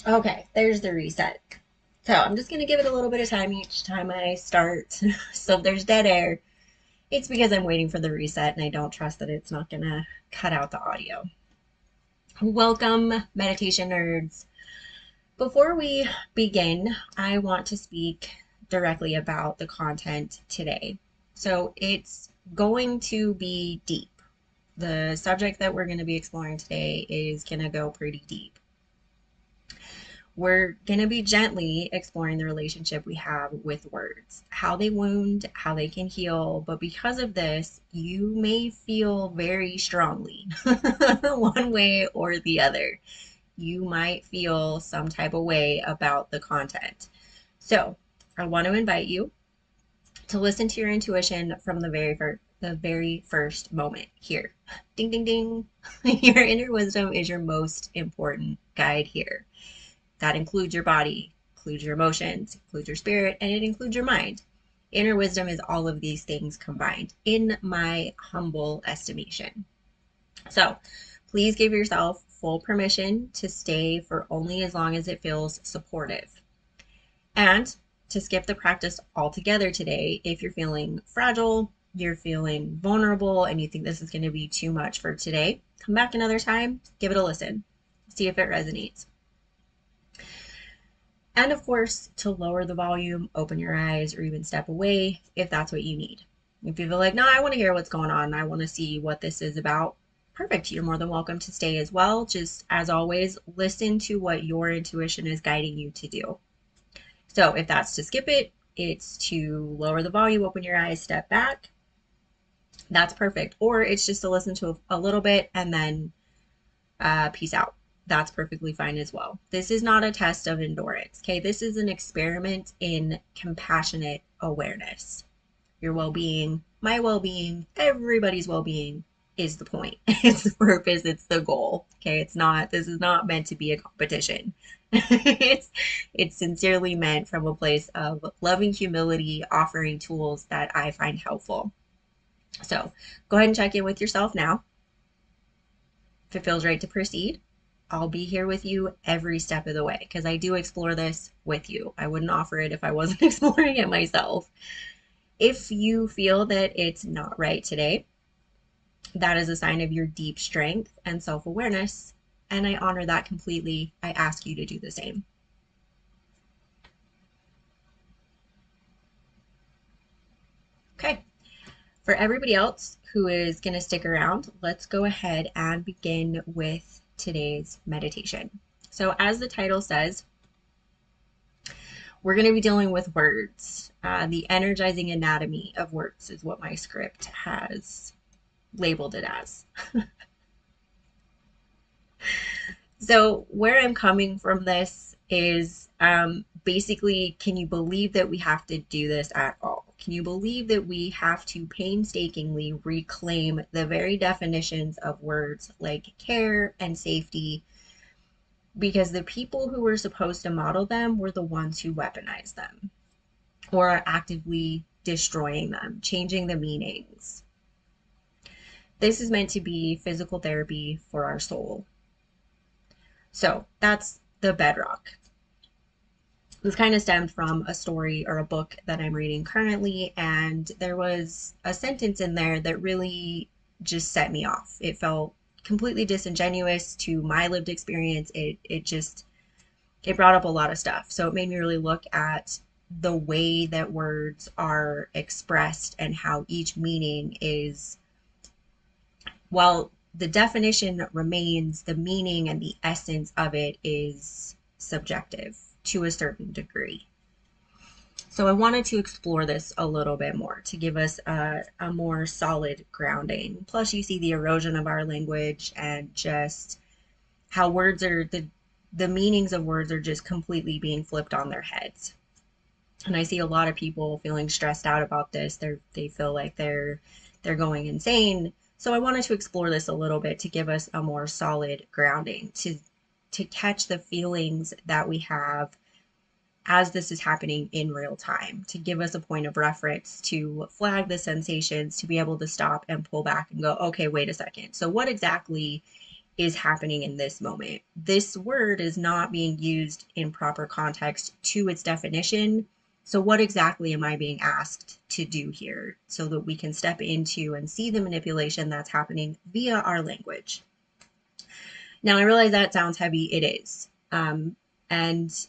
Okay, there's the reset. So I'm just going to give it a little bit of time each time I start. So if there's dead air, it's because I'm waiting for the reset and I don't trust that it's not going to cut out the audio. Welcome, meditation nerds. Before we begin, I want to speak directly about the content today. So it's going to be deep. The subject that we're going to be exploring today is going to go pretty deep. We're going to be gently exploring the relationship we have with words, how they wound, how they can heal. But because of this, you may feel very strongly, one way or the other. You might feel some type of way about the content. So, I want to invite you to listen to your intuition from the very first moment here. Ding ding ding. Your inner wisdom is your most important guide here. That includes your body, includes your emotions, includes your spirit, and it includes your mind. Inner wisdom is all of these things combined, in my humble estimation. So please give yourself full permission to stay for only as long as it feels supportive. And to skip the practice altogether today if you're feeling fragile, you're feeling vulnerable, and you think this is going to be too much for today. Come back another time, give it a listen, see if it resonates. And of course, to lower the volume, open your eyes, or even step away if that's what you need. If you feel like, no, I want to hear what's going on, I want to see what this is about, perfect. You're more than welcome to stay as well. Just as always, listen to what your intuition is guiding you to do. So if that's to skip it, it's to lower the volume, open your eyes, step back. That's perfect. Or it's just to listen to a little bit and then peace out. That's perfectly fine as well. This is not a test of endurance. Okay, this is an experiment in compassionate awareness. Your well-being, my well-being, everybody's well-being is the point. It's the purpose, it's the goal. Okay, this is not meant to be a competition. It's sincerely meant from a place of loving humility, offering tools that I find helpful. So go ahead and check in with yourself now. If it feels right to proceed, I'll be here with you every step of the way because I do explore this with you. I wouldn't offer it if I wasn't exploring it myself. If you feel that it's not right today, that is a sign of your deep strength and self awareness, and I honor that completely. I ask you to do the same. Okay, for everybody else who is going to stick around, let's go ahead and begin with today's meditation. So, as the title says, we're going to be dealing with words. The energizing anatomy of words is what my script has labeled it as. So, where I'm coming from this is basically, can you believe that we have to do this at all? Can you believe that we have to painstakingly reclaim the very definitions of words like care and safety? Because the people who were supposed to model them were the ones who weaponized them or are actively destroying them, changing the meanings. This is meant to be physical therapy for our soul. So that's the bedrock. This kind of stemmed from a story or a book that I'm reading currently, and there was a sentence in there that really just set me off. It felt completely disingenuous to my lived experience. It brought up a lot of stuff. So it made me really look at the way that words are expressed and how each meaning is, while the definition remains, the meaning and the essence of it is subjective to a certain degree. So I wanted to explore this a little bit more to give us a more solid grounding. Plus, you see the erosion of our language and just how words are, the meanings of words are just completely being flipped on their heads. And I see a lot of people feeling stressed out about this. They feel like they're going insane. So I wanted to explore this a little bit to give us a more solid grounding, to catch the feelings that we have as this is happening in real time, to give us a point of reference, to flag the sensations, to be able to stop and pull back and go, okay, wait a second. So what exactly is happening in this moment. This word is not being used in proper context to its definition. So what exactly am I being asked to do here so that we can step into and see the manipulation that's happening via our language? Now, I realize that sounds heavy. It is. And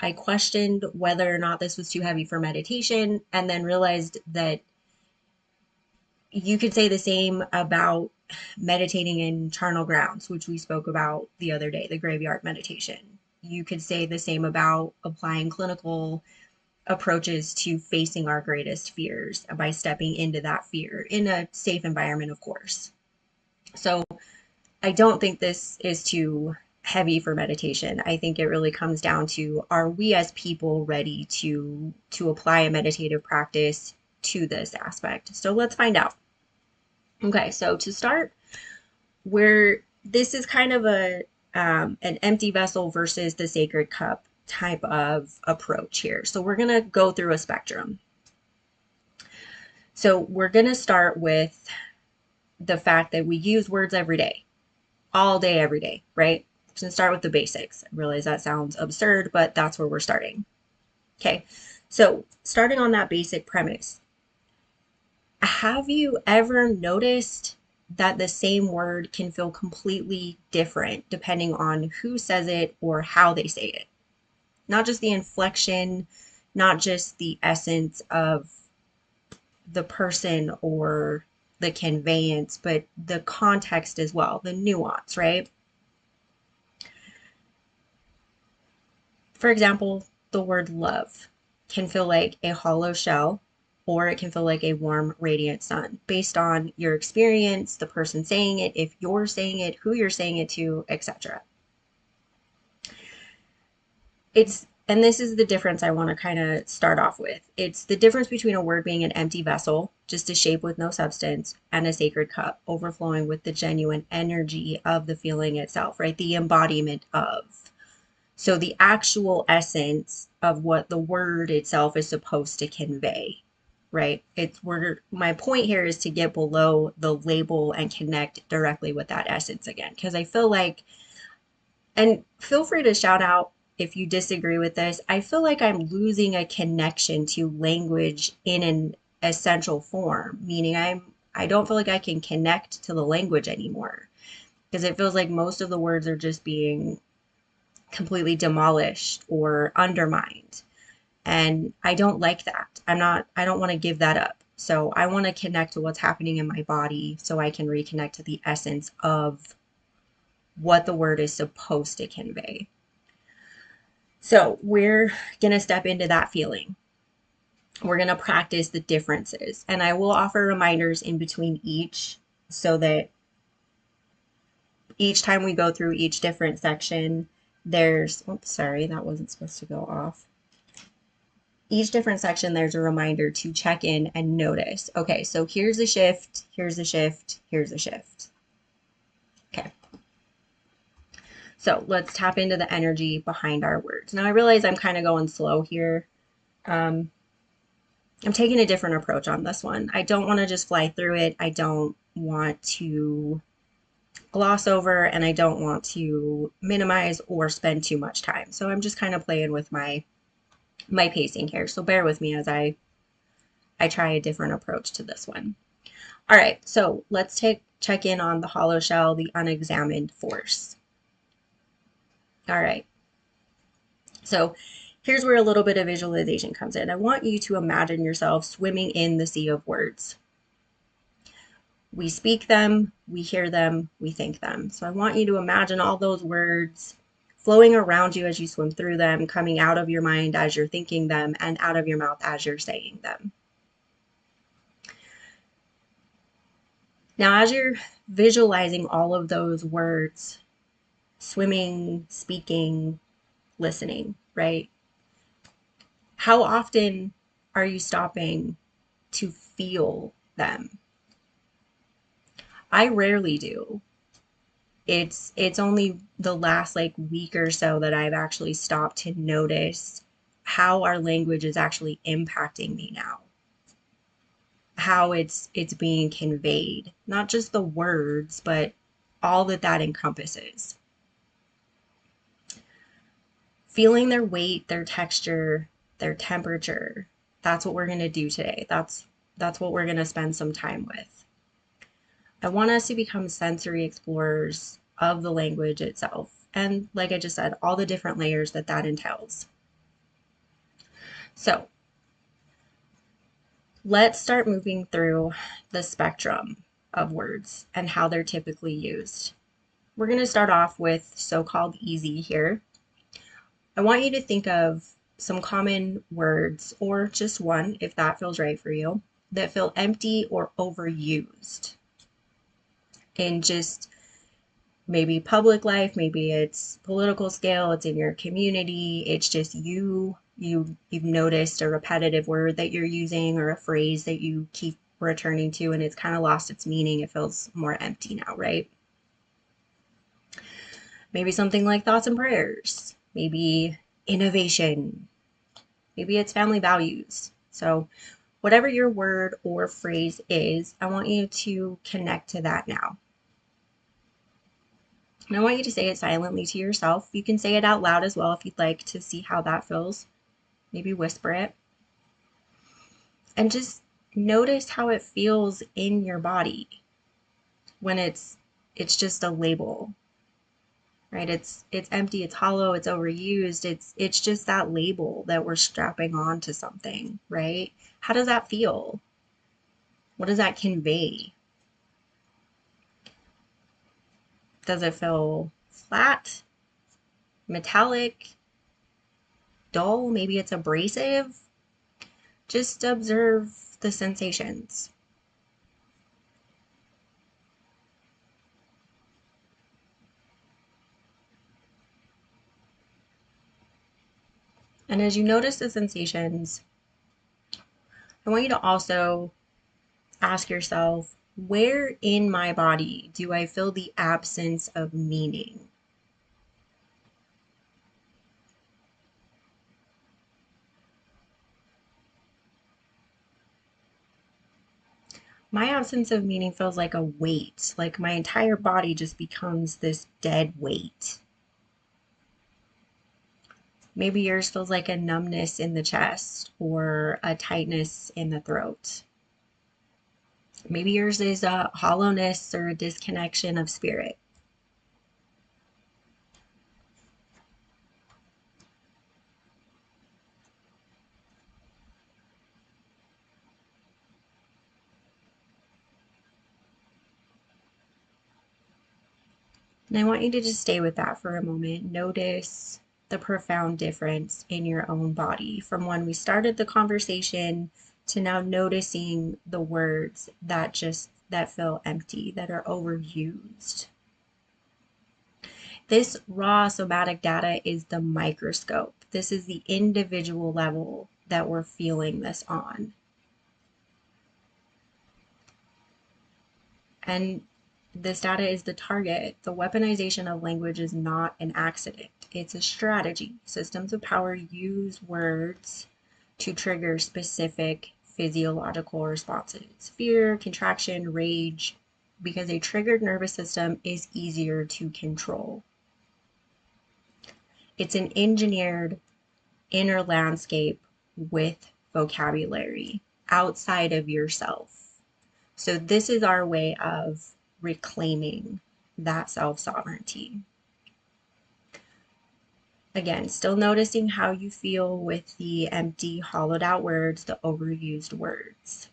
I questioned whether or not this was too heavy for meditation, and then realized that you could say the same about meditating in charnel grounds, which we spoke about the other day, the graveyard meditation. You could say the same about applying clinical approaches to facing our greatest fears by stepping into that fear in a safe environment, of course. So I don't think this is too heavy for meditation. I think it really comes down to, are we as people ready to apply a meditative practice to this aspect? So let's find out. Okay, so to start, this is kind of an empty vessel versus the sacred cup type of approach here. So we're going to go through a spectrum. So we're going to start with the fact that we use words every day, all day, every day, right? We're going to start with the basics. I realize that sounds absurd, but that's where we're starting. Okay, so starting on that basic premise, have you ever noticed that the same word can feel completely different depending on who says it or how they say it? Not just the inflection, not just the essence of the person or the conveyance, but the context as well, the nuance, right? For example, the word love can feel like a hollow shell, or it can feel like a warm, radiant sun based on your experience, the person saying it, if you're saying it, who you're saying it to, etc. And this is the difference I want to kind of start off with. It's the difference between a word being an empty vessel, just a shape with no substance, and a sacred cup overflowing with the genuine energy of the feeling itself, right? The embodiment of. So the actual essence of what the word itself is supposed to convey, right? My point here is to get below the label and connect directly with that essence again, because I feel like, and feel free to shout out if you disagree with this, I feel like I'm losing a connection to language in an essential form, meaning I don't feel like I can connect to the language anymore, because it feels like most of the words are just being completely demolished or undermined. And I don't like that. I don't want to give that up. So I want to connect to what's happening in my body so I can reconnect to the essence of what the word is supposed to convey. So we're going to step into that feeling. We're going to practice the differences. And I will offer reminders in between each so that each time we go through each different section, oops, sorry, that wasn't supposed to go off. Each different section, there's a reminder to check in and notice. Okay, so here's a shift, here's a shift, here's a shift. Okay. So let's tap into the energy behind our words. Now I realize I'm kind of going slow here. I'm taking a different approach on this one. I don't want to just fly through it. I don't want to gloss over, and I don't want to minimize or spend too much time. So I'm just kind of playing with my pacing here. So bear with me as I try a different approach to this one. All right, so let's check in on the hollow shell, the unexamined force. All right. So here's where a little bit of visualization comes in. I want you to imagine yourself swimming in the sea of words. We speak them, we hear them, we think them. So I want you to imagine all those words flowing around you as you swim through them, coming out of your mind as you're thinking them, and out of your mouth as you're saying them. Now, as you're visualizing all of those words, swimming, speaking, listening, right? How often are you stopping to feel them? I rarely do. It's only the last week or so that I've actually stopped to notice how our language is actually impacting me now. How it's being conveyed, not just the words, but all that that encompasses. Feeling their weight, their texture, their temperature. That's what we're going to do today. That's what we're going to spend some time with. I want us to become sensory explorers of the language itself. And like I just said, all the different layers that that entails. So let's start moving through the spectrum of words and how they're typically used. We're going to start off with so-called easy here. I want you to think of some common words, or just one if that feels right for you, that feel empty or overused in just maybe public life, maybe it's political scale, it's in your community, it's just you've noticed a repetitive word that you're using or a phrase that you keep returning to and it's kind of lost its meaning. It feels more empty now, right? Maybe something like thoughts and prayers, maybe innovation, maybe it's family values. So whatever your word or phrase is, I want you to connect to that now. And I want you to say it silently to yourself. You can say it out loud as well if you'd like to see how that feels. Maybe whisper it. And just notice how it feels in your body when it's just a label. Right? It's empty, it's hollow, it's overused. It's just that label that we're strapping on to something, right? How does that feel? What does that convey? Does it feel flat, metallic, dull? Maybe it's abrasive. Just observe the sensations. And as you notice the sensations, I want you to also ask yourself, where in my body do I feel the absence of meaning? My absence of meaning feels like a weight, like my entire body just becomes this dead weight. Maybe yours feels like a numbness in the chest or a tightness in the throat. Maybe yours is a hollowness or a disconnection of spirit. And I want you to just stay with that for a moment. Notice the profound difference in your own body from when we started the conversation to now noticing the words that feel empty, that are overused. This raw somatic data is the microscope. This is the individual level that we're feeling this on. And this data is the target. The weaponization of language is not an accident. It's a strategy. Systems of power use words to trigger specific physiological responses. Fear, contraction, rage, because a triggered nervous system is easier to control. It's an engineered inner landscape with vocabulary outside of yourself. So this is our way of reclaiming that self-sovereignty. Again, still noticing how you feel with the empty, hollowed out words, the overused words.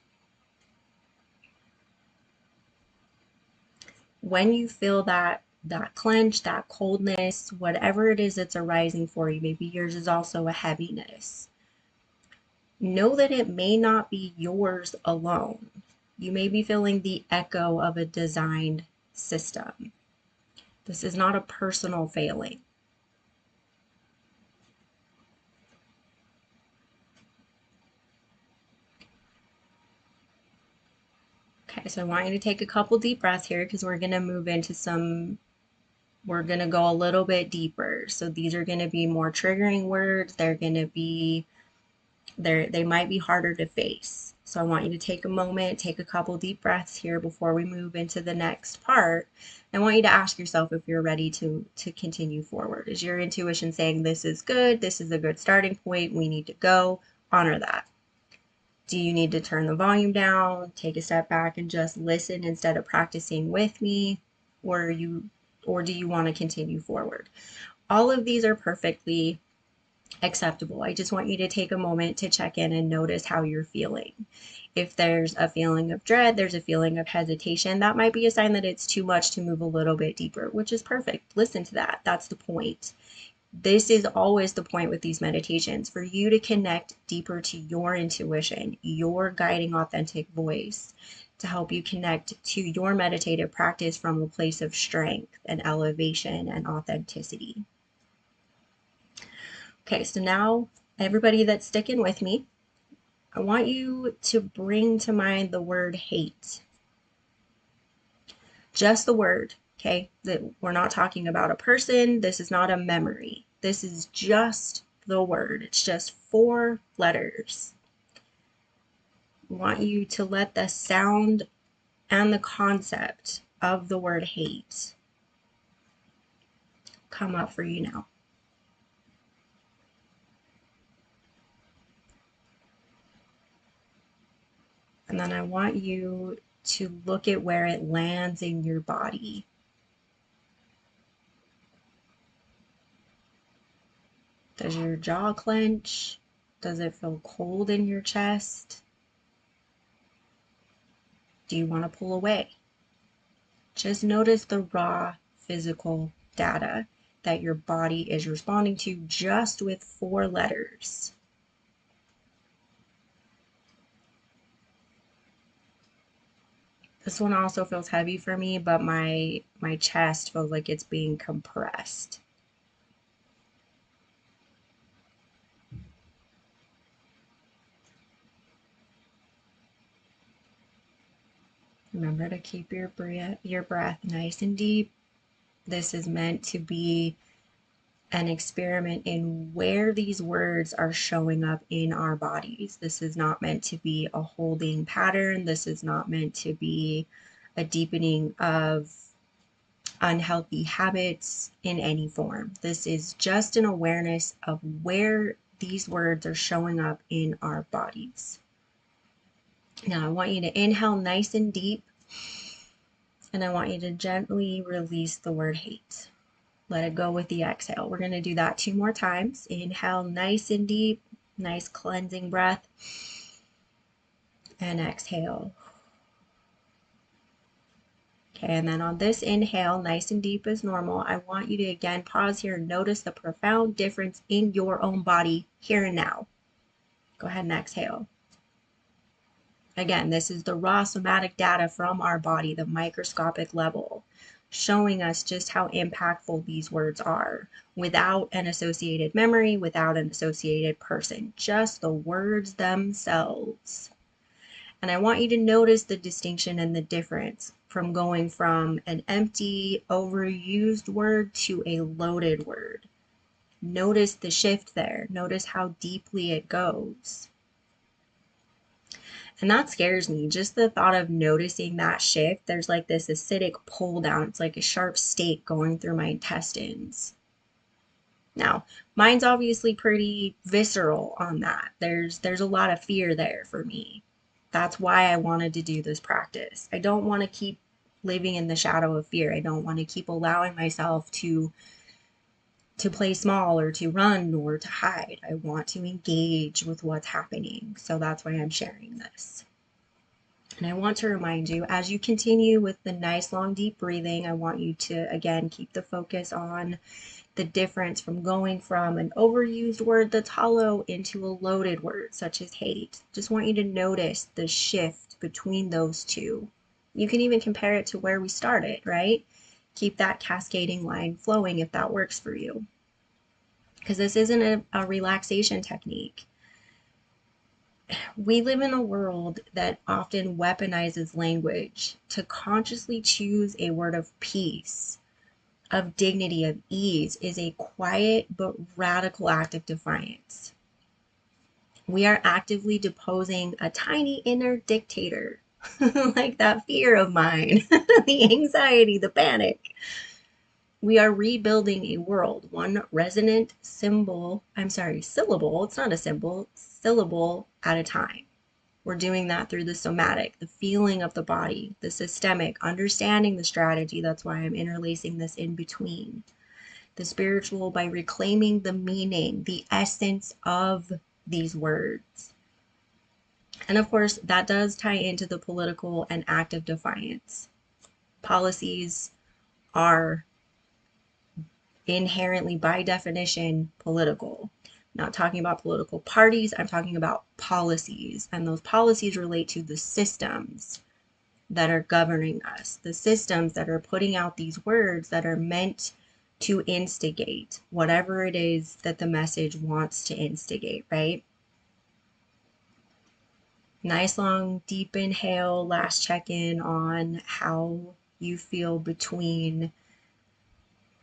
When you feel that clench, that coldness, whatever it is that's arising for you, maybe yours is also a heaviness. Know that it may not be yours alone. You may be feeling the echo of a designed system. This is not a personal failing. Okay, so I want you to take a couple deep breaths here because we're going to move into we're going to go a little bit deeper. So these are going to be more triggering words. They're going to be They might be harder to face. So I want you to take a moment, take a couple deep breaths here before we move into the next part. I want you to ask yourself if you're ready to continue forward. Is your intuition saying this is good, this is a good starting point, we need to go? Honor that. Do you need to turn the volume down, take a step back and just listen instead of practicing with me? Or do you want to continue forward? All of these are perfectly acceptable. I just want you to take a moment to check in and notice how you're feeling. If there's a feeling of dread, there's a feeling of hesitation, that might be a sign that it's too much to move a little bit deeper, which is perfect. Listen to that. That's the point. This is always the point with these meditations, for you to connect deeper to your intuition, your guiding authentic voice, to help you connect to your meditative practice from a place of strength and elevation and authenticity. Okay, so now everybody that's sticking with me, I want you to bring to mind the word hate. Just the word, okay? That we're not talking about a person. This is not a memory. This is just the word. It's just 4 letters. I want you to let the sound and the concept of the word hate come up for you now. And then I want you to look at where it lands in your body. Does your jaw clench? Does it feel cold in your chest? Do you want to pull away? Just notice the raw physical data that your body is responding to just with 4 letters. This one also feels heavy for me, but my chest feels like it's being compressed. Remember to keep your breath nice and deep. This is meant to be an experiment in where these words are showing up in our bodies. This is not meant to be a holding pattern. This is not meant to be a deepening of unhealthy habits in any form. This is just an awareness of where these words are showing up in our bodies. Now I want you to inhale nice and deep, and I want you to gently release the word hate. Let it go with the exhale. We're going to do that 2 more times. Inhale nice and deep, nice cleansing breath, and exhale. Okay, and then on this inhale, nice and deep as normal, I want you to again pause here and notice the profound difference in your own body here and now. Go ahead and exhale. Again, this is the raw somatic data from our body, the microscopic level, showing us just how impactful these words are without an associated memory, without an associated person, just the words themselves. And I want you to notice the distinction and the difference from going from an empty, overused word to a loaded word. Notice the shift there. Notice how deeply it goes. And that scares me. Just the thought of noticing that shift, there's like this acidic pull down. It's like a sharp stake going through my intestines. Now, mine's obviously pretty visceral on that. There's a lot of fear there for me. That's why I wanted to do this practice. I don't want to keep living in the shadow of fear. I don't want to keep allowing myself to play small or to run or to hide. I want to engage with what's happening. So that's why I'm sharing this. And I want to remind you, as you continue with the nice long deep breathing, I want you to again keep the focus on the difference from going from an overused word that's hollow into a loaded word such as hate. Just want you to notice the shift between those two. You can even compare it to where we started, right? Keep that cascading line flowing if that works for you. Because this isn't a relaxation technique. We live in a world that often weaponizes language to consciously choose a word of peace, of dignity, of ease is a quiet but radical act of defiance. We are actively deposing a tiny inner dictator, like that fear of mine, the anxiety, the panic. We are rebuilding a world, one resonant syllable, it's not a symbol, syllable at a time. We're doing that through the somatic, the feeling of the body, the systemic, understanding the strategy. That's why I'm interlacing this in between. The spiritual by reclaiming the meaning, the essence of these words. And of course, that does tie into the political and active defiance. Policies are inherently, by definition, political. I'm not talking about political parties, I'm talking about policies. And those policies relate to the systems that are governing us, the systems that are putting out these words that are meant to instigate whatever it is that the message wants to instigate, right? Nice long deep inhale, last check-in on how you feel between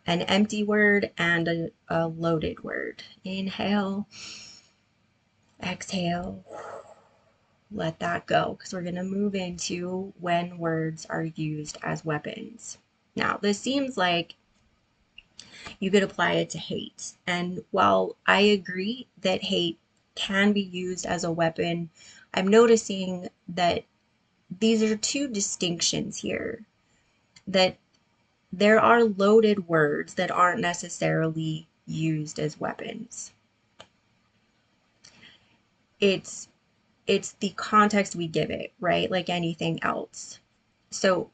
an empty word and a loaded word. Inhale, exhale, let that go, because we're going to move into when words are used as weapons. Now, this seems like you could apply it to hate. And while I agree that hate can be used as a weapon, I'm noticing that these are two distinctions here. That there are loaded words that aren't necessarily used as weapons. It's the context we give it, right? Like anything else. So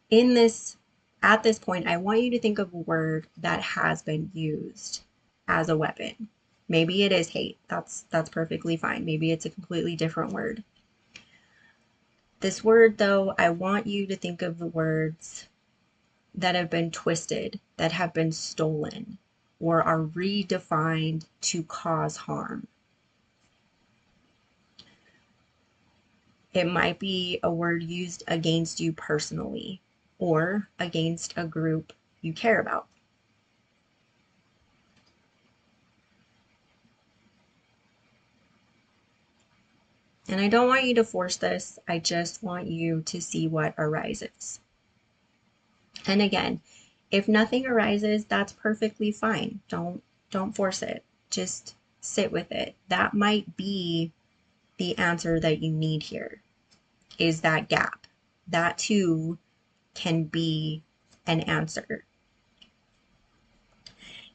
at this point, I want you to think of a word that has been used as a weapon. Maybe it is hate. That's perfectly fine. Maybe it's a completely different word. This word, though, I want you to think of the words that have been twisted, that have been stolen, or are redefined to cause harm. It might be a word used against you personally or against a group you care about. And I don't want you to force this. I just want you to see what arises. And again, if nothing arises, that's perfectly fine. Don't force it. Just sit with it. That might be the answer that you need here, is that gap. That too can be an answer.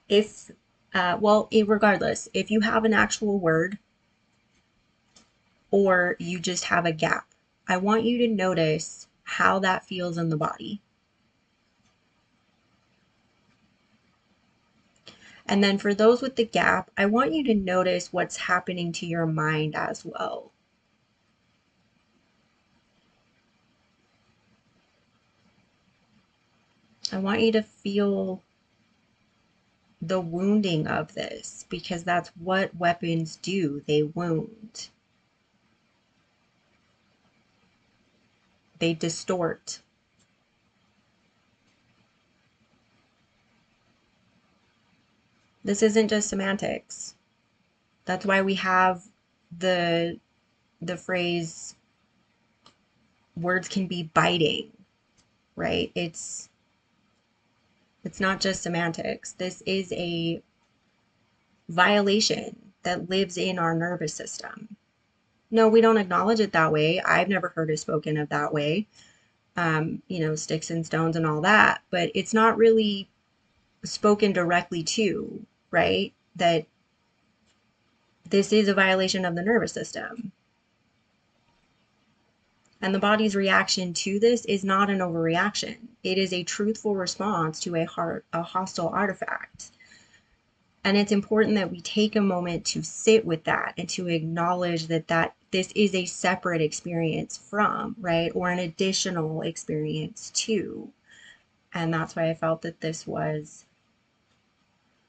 Regardless, if you have an actual word or you just have a gap, I want you to notice how that feels in the body. And then for those with the gap, I want you to notice what's happening to your mind as well. I want you to feel the wounding of this, because that's what weapons do. They wound. They distort. This isn't just semantics. That's why we have the phrase, words can be biting, right? It's not just semantics. This is a violation that lives in our nervous system. No, we don't acknowledge it that way. I've never heard it spoken of that way. Sticks and stones and all that, but it's not really spoken directly to, right? That this is a violation of the nervous system. And the body's reaction to this is not an overreaction. It is a truthful response to a hostile artifact. And it's important that we take a moment to sit with that and to acknowledge that this is a separate experience from, right? Or an additional experience to. And that's why I felt that this was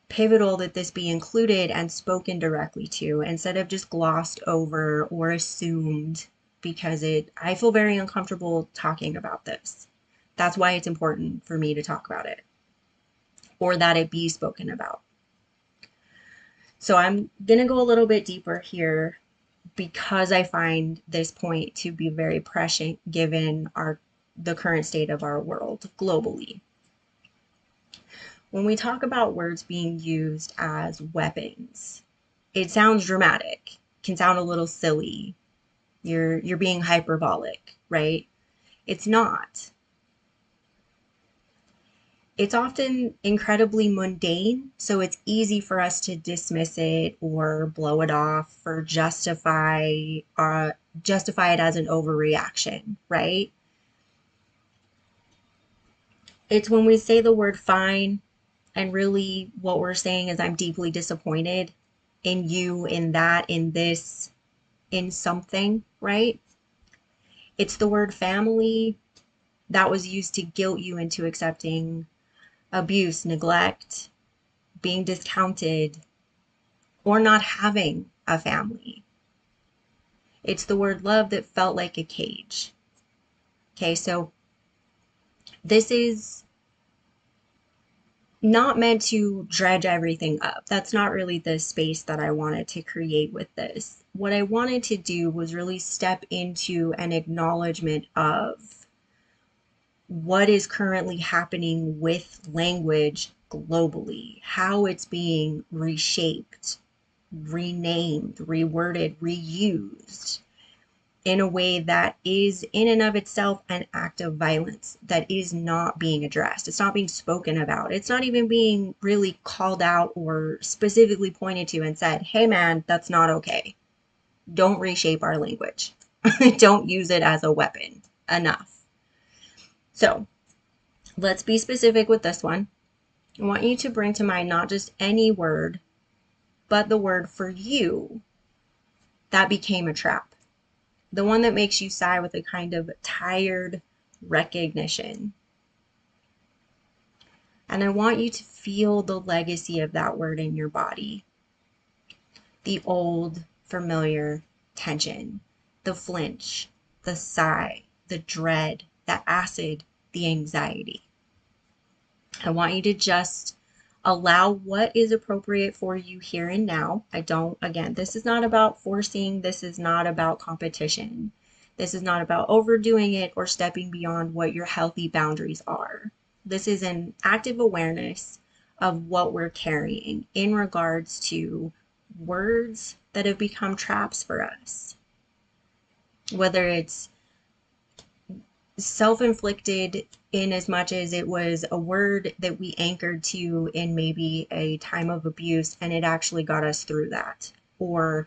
pivotal, that this be included and spoken directly to, instead of just glossed over or assumed, because I feel very uncomfortable talking about this. That's why it's important for me to talk about it, or that it be spoken about. So I'm going to go a little bit deeper here because I find this point to be very prescient given the current state of our world globally. When we talk about words being used as weapons, it sounds dramatic, can sound a little silly. You're being hyperbolic, right? It's not. It's often incredibly mundane, so it's easy for us to dismiss it or blow it off or justify it as an overreaction, right? It's when we say the word fine, and really what we're saying is I'm deeply disappointed in you, in that, in this, in something, right? It's the word family that was used to guilt you into accepting abuse, neglect, being discounted, or not having a family. It's the word love that felt like a cage. Okay, so this is not meant to dredge everything up. That's not really the space that I wanted to create with this. What I wanted to do was really step into an acknowledgement of what is currently happening with language globally, how it's being reshaped, renamed, reworded, reused in a way that is in and of itself an act of violence that is not being addressed. It's not being spoken about. It's not even being really called out or specifically pointed to and said, hey man, that's not okay. Don't reshape our language. Don't use it as a weapon. Enough. So let's be specific with this one. I want you to bring to mind not just any word, but the word for you that became a trap. The one that makes you sigh with a kind of tired recognition. And I want you to feel the legacy of that word in your body. The old, familiar tension, the flinch, the sigh, the dread, the acid, the anxiety. I want you to just allow what is appropriate for you here and now. Again, this is not about forcing, this is not about competition. This is not about overdoing it or stepping beyond what your healthy boundaries are. This is an active awareness of what we're carrying in regards to words that have become traps for us. Whether it's self-inflicted in as much as it was a word that we anchored to in maybe a time of abuse and it actually got us through that. Or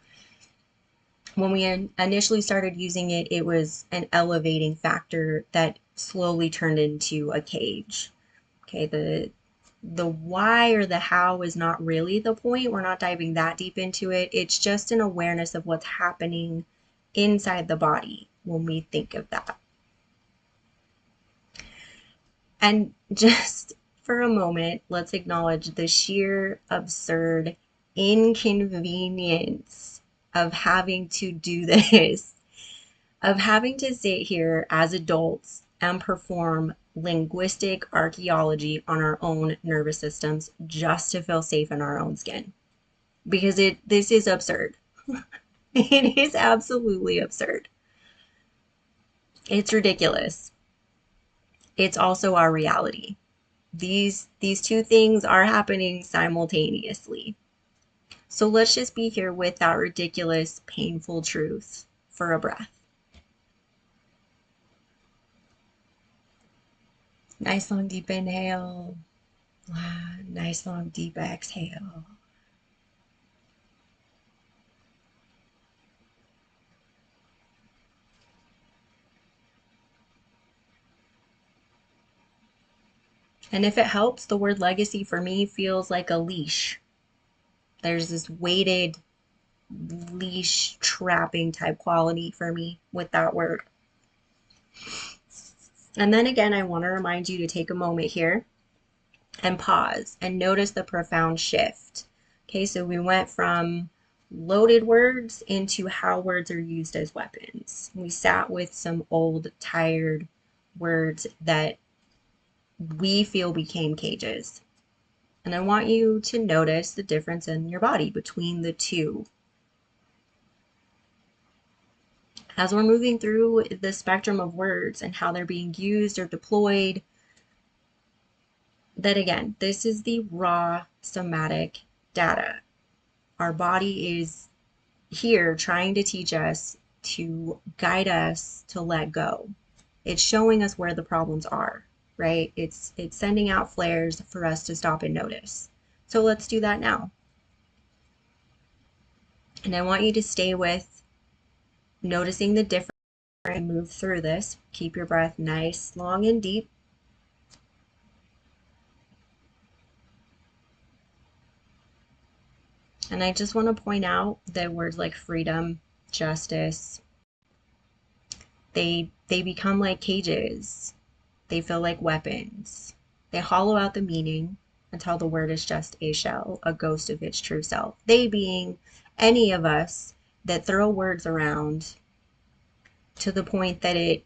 when we initially started using it, it was an elevating factor that slowly turned into a cage. Okay, the why or the how is not really the point. We're not diving that deep into it. It's just an awareness of what's happening inside the body when we think of that. And just for a moment, let's acknowledge the sheer absurd inconvenience of having to do this, of having to sit here as adults and perform linguistic archaeology on our own nervous systems just to feel safe in our own skin. Because this is absurd. It is absolutely absurd. It's ridiculous. It's also our reality. These two things are happening simultaneously. So let's just be here with that ridiculous, painful truth for a breath. Nice long deep inhale. Nice long deep exhale. And if it helps, the word legacy for me feels like a leash. There's this weighted leash trapping type quality for me with that word. And then again, I want to remind you to take a moment here and pause and notice the profound shift. Okay, so we went from loaded words into how words are used as weapons. We sat with some old, tired words that we feel became cages. And I want you to notice the difference in your body between the two. as we're moving through the spectrum of words and how they're being used or deployed, that again, this is the raw somatic data. Our body is here trying to teach us, to guide us to let go. It's showing us where the problems are, right? It's sending out flares for us to stop and notice. So let's do that now. And I want you to stay with noticing the difference and move through this. Keep your breath nice, long, and deep. And I just want to point out that words like freedom, justice, they become like cages. They feel like weapons. They hollow out the meaning until the word is just a shell, a ghost of its true self. They being any of us that throw words around to the point that it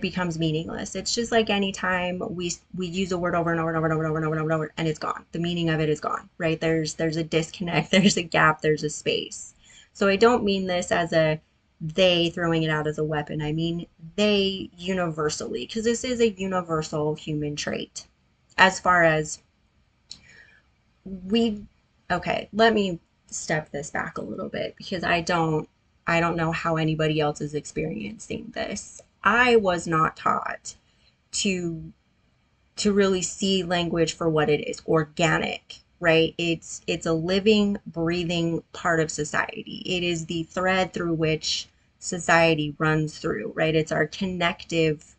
becomes meaningless. It's just like any time we use a word over and over and over and over and over and over and over and it's gone. The meaning of it is gone, right? There's a disconnect, there's a gap, there's a space. So I don't mean this as a they throwing it out as a weapon. I mean they universally, because this is a universal human trait. As far as we, okay, let me step this back a little bit because I don't know how anybody else is experiencing this. I was not taught to really see language for what it is, organic, right? It's a living, breathing part of society. It is the thread through which society runs through, right? It's our connective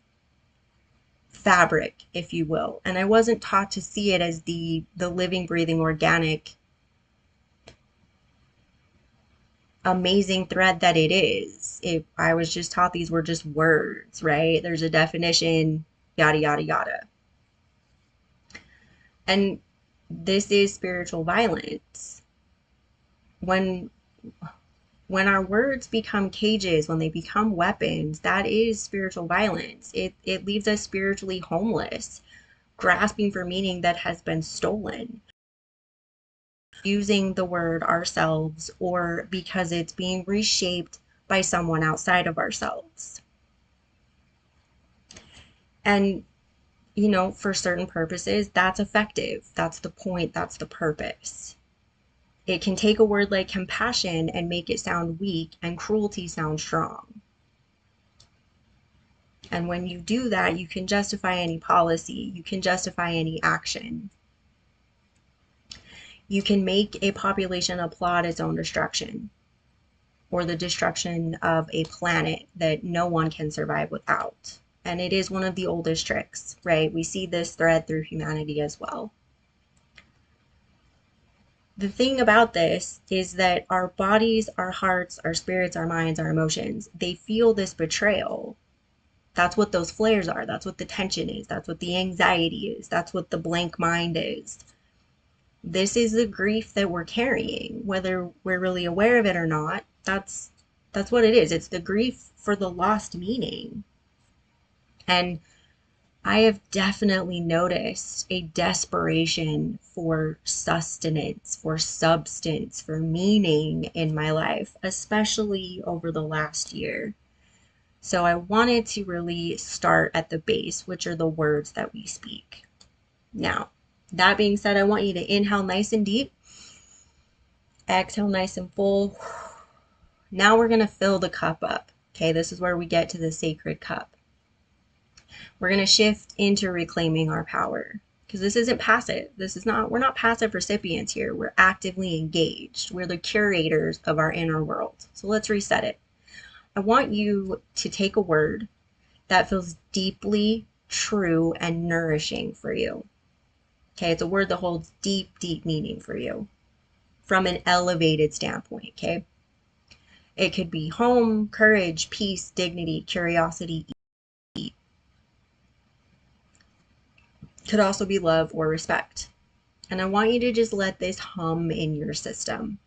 fabric, if you will. And I wasn't taught to see it as the living, breathing, organic, amazing thread that it is. I was just taught these were just words, right? There's a definition, yada, yada, yada. And this is spiritual violence. When our words become cages, when they become weapons, that is spiritual violence. It leaves us spiritually homeless, grasping for meaning that has been stolen, using the word ourselves, or because it's being reshaped by someone outside of ourselves. And, for certain purposes, that's effective. That's the point. That's the purpose. It can take a word like compassion and make it sound weak and cruelty sound strong. And when you do that, you can justify any policy, you can justify any action. You can make a population applaud its own destruction or the destruction of a planet that no one can survive without. And it is one of the oldest tricks, right? We see this thread through humanity as well. The thing about this is that our bodies, our hearts, our spirits, our minds, our emotions, they feel this betrayal. That's what those flares are. That's what the tension is. That's what the anxiety is. That's what the blank mind is. This is the grief that we're carrying, whether we're really aware of it or not. That's what it is. It's the grief for the lost meaning. And I have definitely noticed a desperation for sustenance, for substance, for meaning in my life, especially over the last year. So I wanted to really start at the base, which are the words that we speak. Now, that being said, I want you to inhale nice and deep, exhale nice and full. Now we're going to fill the cup up. Okay, this is where we get to the sacred cup. We're going to shift into reclaiming our power because this isn't passive. We're not passive recipients here. We're actively engaged. We're the curators of our inner world. So let's reset it. I want you to take a word that feels deeply true and nourishing for you. Okay, it's a word that holds deep, deep meaning for you from an elevated standpoint, okay? It could be home, courage, peace, dignity, curiosity. Could also be love or respect. And I want you to just let this hum in your system.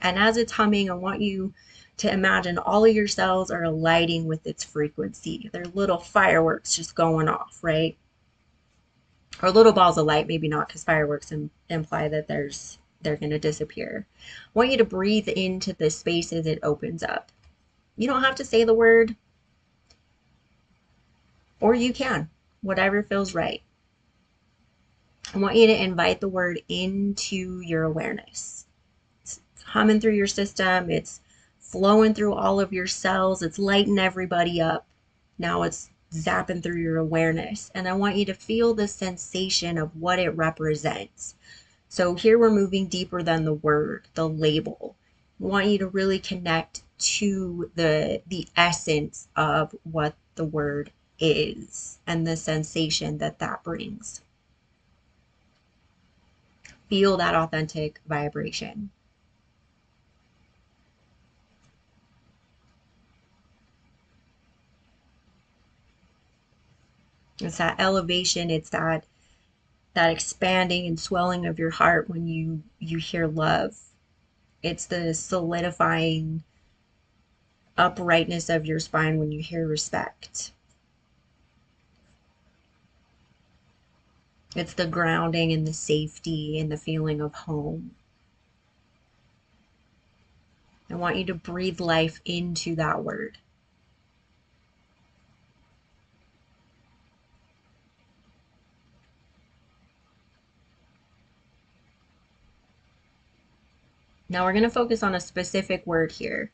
And as it's humming, I want you to imagine all of your cells are alighting with its frequency. They're little fireworks just going off, right? Or little balls of light, maybe not, because fireworks imply that there's they're going to disappear. I want you to breathe into the space as it opens up. You don't have to say the word, or you can, whatever feels right. I want you to invite the word into your awareness. It's humming through your system, it's flowing through all of your cells, it's lighting everybody up. Now it's zapping through your awareness. And I want you to feel the sensation of what it represents. So here we're moving deeper than the word, the label. I want you to really connect to the essence of what the word is and the sensation that that brings. Feel that authentic vibration. It's that elevation, it's that expanding and swelling of your heart when you hear love. It's the solidifying uprightness of your spine when you hear respect. It's the grounding and the safety and the feeling of home. I want you to breathe life into that word. Now we're going to focus on a specific word here.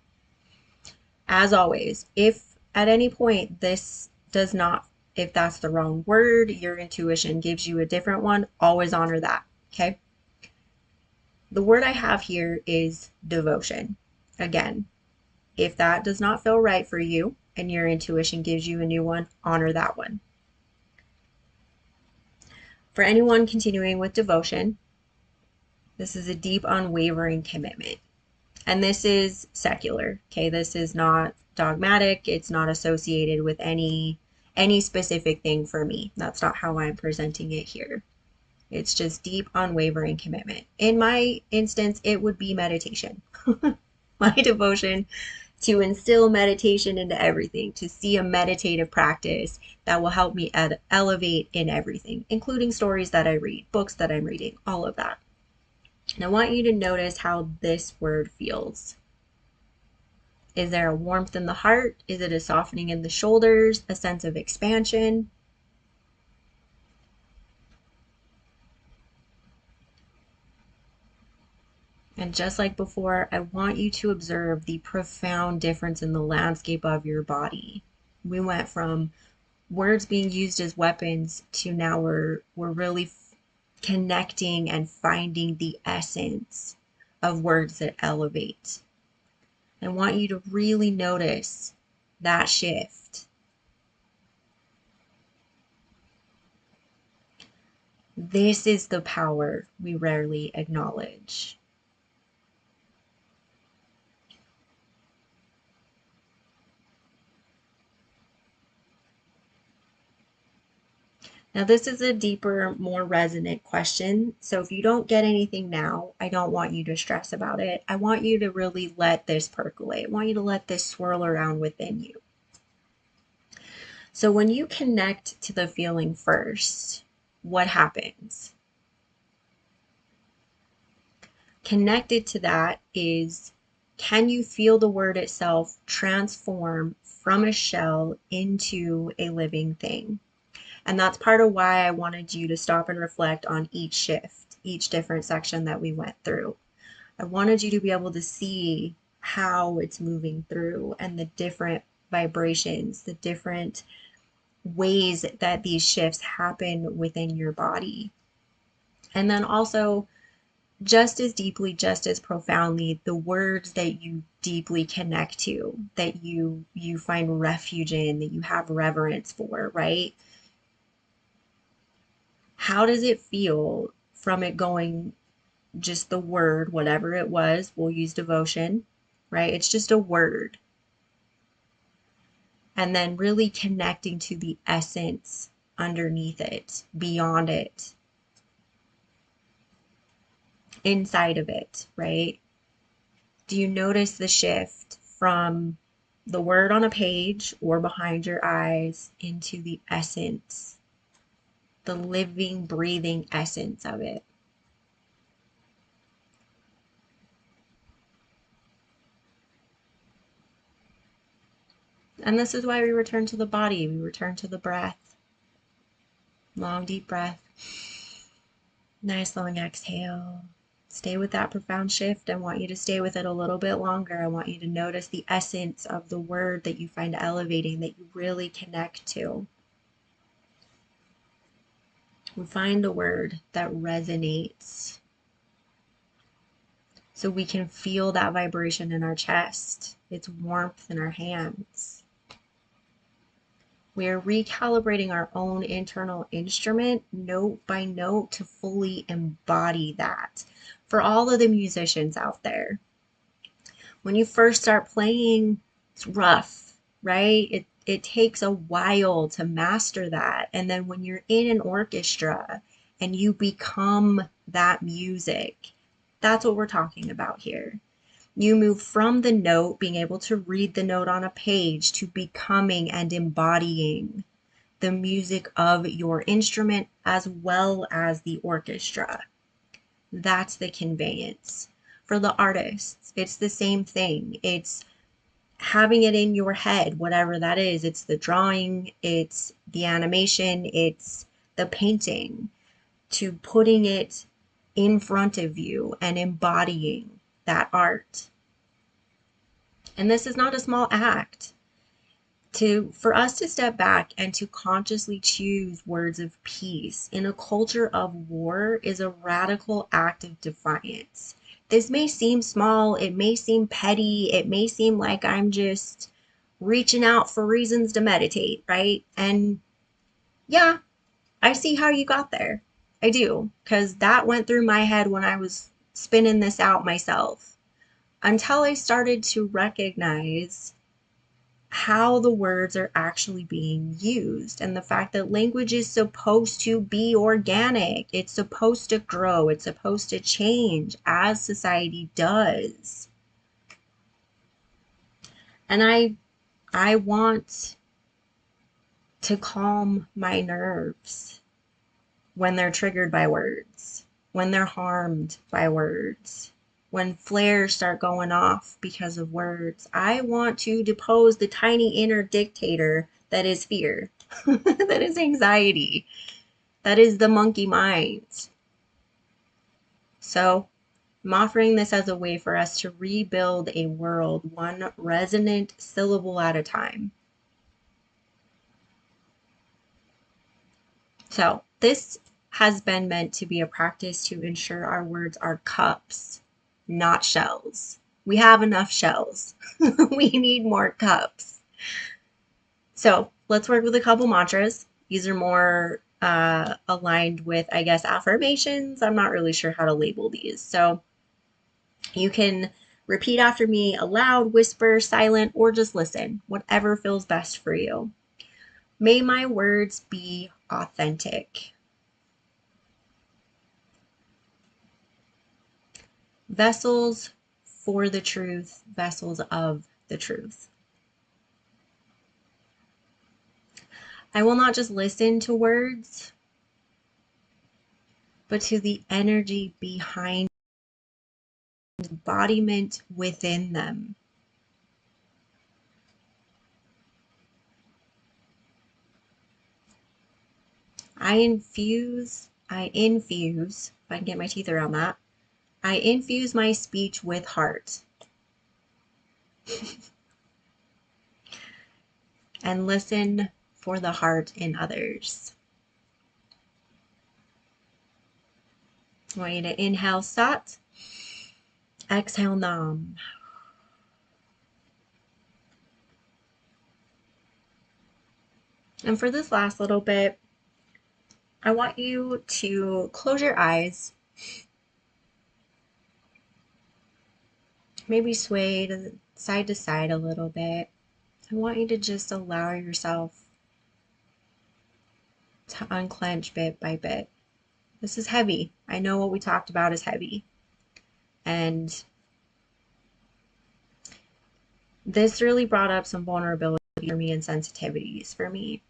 As always, if at any point this does not, if that's the wrong word, your intuition gives you a different one, always honor that, okay? The word I have here is devotion. Again, if that does not feel right for you and your intuition gives you a new one, honor that one. For anyone continuing with devotion, this is a deep, unwavering commitment. And this is secular, okay? This is not dogmatic. It's not associated with any specific thing for me. That's not how I'm presenting it here. It's just deep, unwavering commitment. In my instance, it would be meditation. My devotion to instill meditation into everything, to see a meditative practice that will help me elevate in everything, including stories that I read, books that I'm reading, all of that. And I want you to notice how this word feels. Is there a warmth in the heart? Is it a softening in the shoulders? A sense of expansion? And just like before, I want you to observe the profound difference in the landscape of your body. We went from words being used as weapons to now we're really connecting and finding the essence of words that elevate. I want you to really notice that shift. This is the power we rarely acknowledge. Now, this is a deeper, more resonant question. So if you don't get anything now, I don't want you to stress about it. I want you to really let this percolate. I want you to let this swirl around within you. So when you connect to the feeling first, what happens? Connected to that is, can you feel the word itself transform from a shell into a living thing? And that's part of why I wanted you to stop and reflect on each shift, each different section that we went through. I wanted you to be able to see how it's moving through and the different vibrations, the different ways that these shifts happen within your body. And then also, just as deeply, just as profoundly, the words that you deeply connect to, that you find refuge in, that you have reverence for, right? How does it feel from it going just the word, whatever it was, we'll use devotion, right? It's just a word. And then really connecting to the essence underneath it, beyond it, inside of it, right? Do you notice the shift from the word on a page or behind your eyes into the essence, the living, breathing essence of it? And this is why we return to the body, we return to the breath. Long, deep breath. Nice long exhale. Stay with that profound shift. I want you to stay with it a little bit longer. I want you to notice the essence of the word that you find elevating, that you really connect to. We find a word that resonates so we can feel that vibration in our chest, its warmth in our hands. We are recalibrating our own internal instrument note by note to fully embody that. For all of the musicians out there, when you first start playing, it's rough, right? It takes a while to master that. And then when you're in an orchestra and you become that music, that's what we're talking about here. You move from the note, being able to read the note on a page, to becoming and embodying the music of your instrument as well as the orchestra. That's the conveyance. For the artists, it's the same thing. It's having it in your head, whatever that is. It's the drawing, it's the animation, it's the painting, to putting it in front of you and embodying that art. And this is not a small act. For us to step back and to consciously choose words of peace in a culture of war is a radical act of defiance. This may seem small, it may seem petty, it may seem like I'm just reaching out for reasons to meditate, right? And yeah, I see how you got there. I do, because that went through my head when I was spinning this out myself, until I started to recognize how the words are actually being used, and the fact that language is supposed to be organic. It's supposed to grow. It's supposed to change as society does. And I want to calm my nerves when they're triggered by words, when they're harmed by words, when flares start going off because of words. I want to depose the tiny inner dictator that is fear, that is anxiety, that is the monkey mind. So I'm offering this as a way for us to rebuild a world one resonant syllable at a time. So this has been meant to be a practice to ensure our words are cups, not shells. We have enough shells. We need more cups. So let's work with a couple mantras. These are more aligned with, I guess, affirmations. I'm not really sure how to label these. So you can repeat after me aloud, whisper, silent, or just listen, whatever feels best for you. May my words be authentic. Vessels for the truth, vessels of the truth. I will not just listen to words, but to the energy behind, embodiment within them. I infuse, if I can get my teeth around that, I infuse my speech with heart and listen for the heart in others. I want you to inhale Sat, exhale Nam. And for this last little bit, I want you to close your eyes, maybe sway to side a little bit. I want you to just allow yourself to unclench bit by bit. This is heavy. I know what we talked about is heavy. And this really brought up some vulnerability for me and sensitivities for me.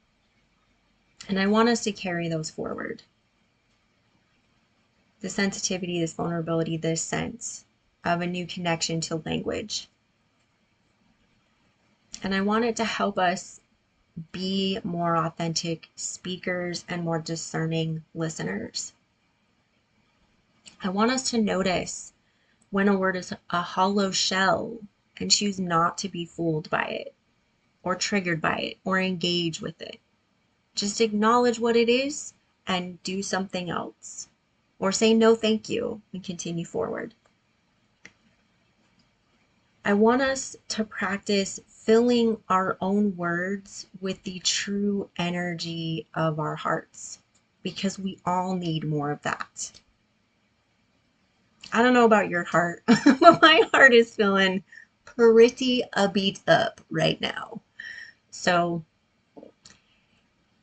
And I want us to carry those forward. The sensitivity, this vulnerability, this sense of a new connection to language. And I want it to help us be more authentic speakers and more discerning listeners. I want us to notice when a word is a hollow shell and choose not to be fooled by it or triggered by it or engage with it. Just acknowledge what it is and do something else. Or say no thank you and continue forward. I want us to practice filling our own words with the true energy of our hearts, because we all need more of that. I don't know about your heart, but my heart is feeling pretty beat up right now. So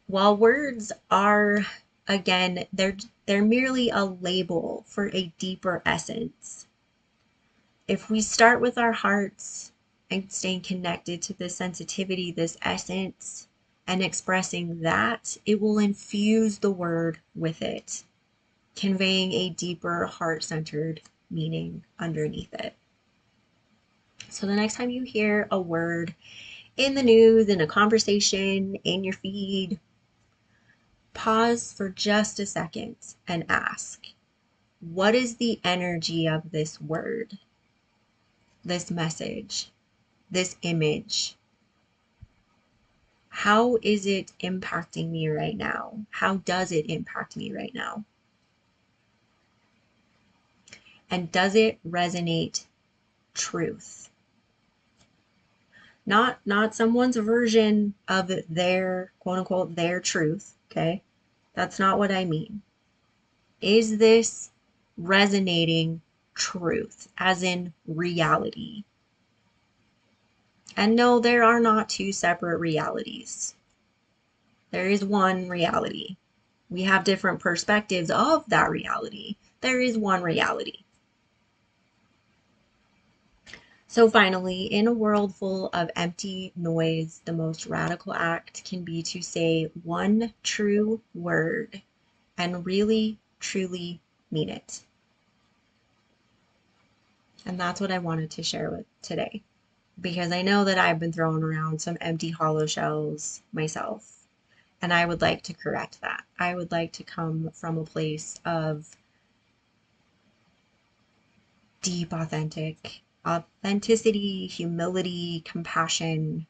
while words are, again, they're merely a label for a deeper essence. If we start with our hearts and staying connected to this sensitivity, this essence, and expressing that, it will infuse the word with it, conveying a deeper heart-centered meaning underneath it. So the next time you hear a word in the news, in a conversation, in your feed, pause for just a second and ask, what is the energy of this word, this message, this image? How is it impacting me right now? How does it impact me right now? And does it resonate truth? Not someone's version of their quote unquote their truth, okay? That's not what I mean. Is this resonating truth, as in reality? And no, there are not two separate realities. There is one reality. We have different perspectives of that reality. There is one reality. So finally, in a world full of empty noise, the most radical act can be to say one true word and really, truly mean it. And that's what I wanted to share with today, because I know that I've been throwing around some empty hollow shells myself, and I would like to correct that. I would like to come from a place of deep authenticity, humility, compassion,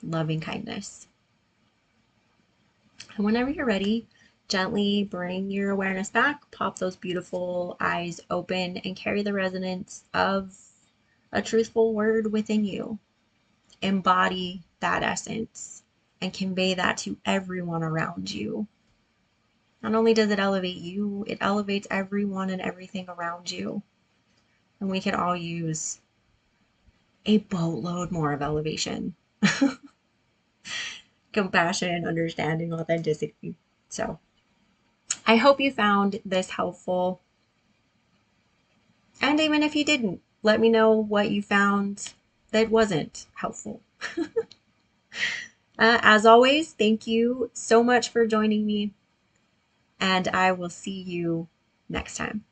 loving kindness. And whenever you're ready, gently bring your awareness back, pop those beautiful eyes open, and carry the resonance of a truthful word within you. Embody that essence and convey that to everyone around you. Not only does it elevate you, it elevates everyone and everything around you. And we can all use a boatload more of elevation, compassion, understanding, authenticity. So I hope you found this helpful. And even if you didn't, let me know what you found that wasn't helpful. As always, thank you so much for joining me, and I will see you next time.